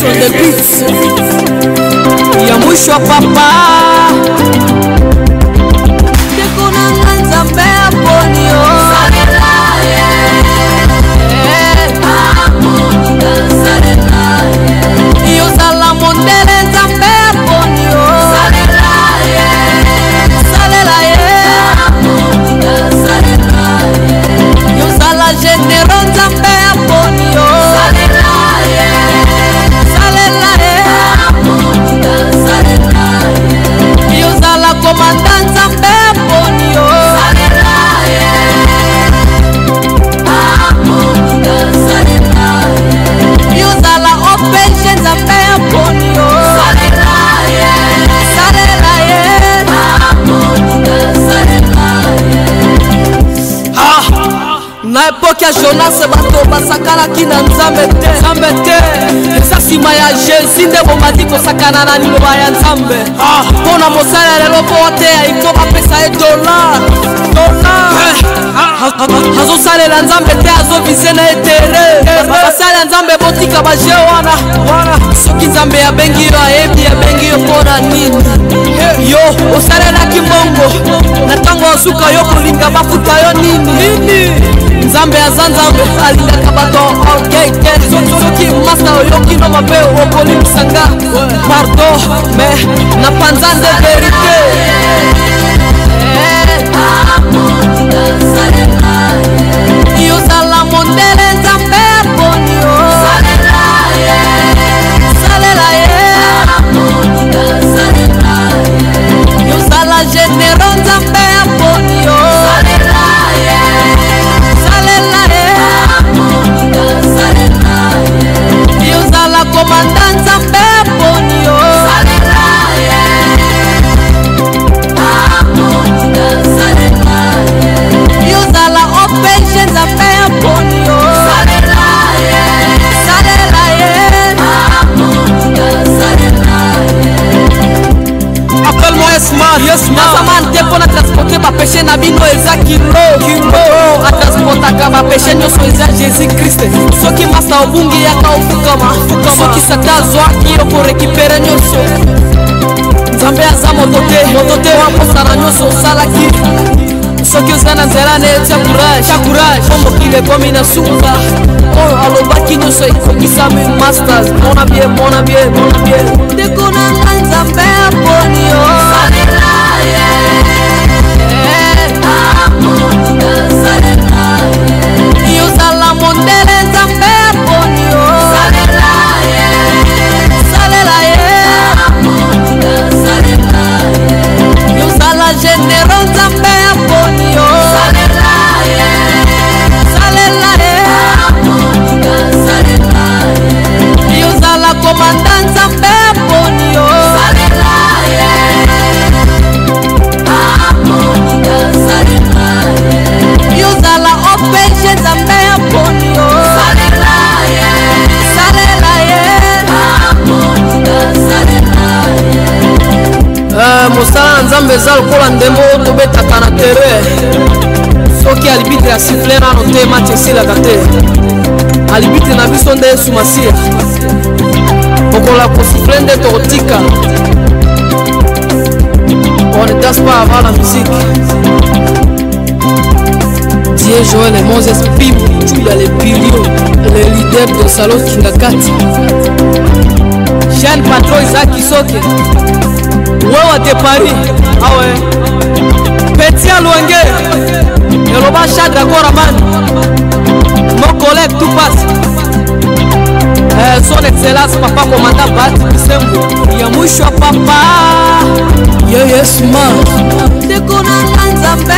on the beats. Ya mwisho wa papa Deko na nganza mbea ponio Iyo zala mondele nzambe ponio Salela Iyo zala genero nzambe ponio Iyo zala komanda nzambe ponio Iyo zala opeshe nzambe ponio Na epoke ya Jonas bato basakalaki na nzambe te eza nsima ya Jésus nde bomadi kosakana na liloba ya nzambe mpona mosala lelo po te iko bapesa ye $. Azosalela nzambe te azovise na etere basala ya nzambe botika baje wana soki nzambe abengi yo ayebi abengi yo mpona nini yo osalelaki mbongo na ntango osuka yo kolinga bafuta yo nini nzambe aza nzambe alingaka bato okeke soki masa oyoki no mabe okolimbisanga pardon mais na panza nde verite iyo zala mondele nzambe ponio salela iyo zala genero nzambe ponio Iyo zala komanda nzambe ponio Iyo zala opeshe nzambe ponio Appelle-moi Esman Nazamante pona transporter ba péché na bino eza kilo atransportaka ba péché nyonso eza Jésus Christ soki masa obungi yaka ofukama soki sata azwaki yo korekipere nyonso nzambe aza moto te waposana nyonso osalaki soki oza na nzela na etia courage po mokili ekomi na suka oyo alobaki nyonso ekokisami masters mona bien ndeko na ngai nzambe aponio iyo zala mondele nzambe aponio salela iyo zala genero nzambe aponio iyo zala komanda nzambe aponio iyo zala opeshe nzambe aponio mosala na nzambe eza lokola ndembo tobetaka na terrain soki alibitre ya sifle nano te match esilaka te alibitre na biso nde Yesu Masiya okola kosifle nde tokotika on ne danse pas avant la musique Dieu Joël et Moses Pim Tuya les Pirio les leaders de Salon Kingakati Jeanne Patron Isaac Isoke Wewa de Paris awe Petit Alouenge Yeloba Chadra Koraman mon collègue tout passe son excellence papa commandant Bati Bisembo ya mwisho papa Yesu ma Deko na nzambe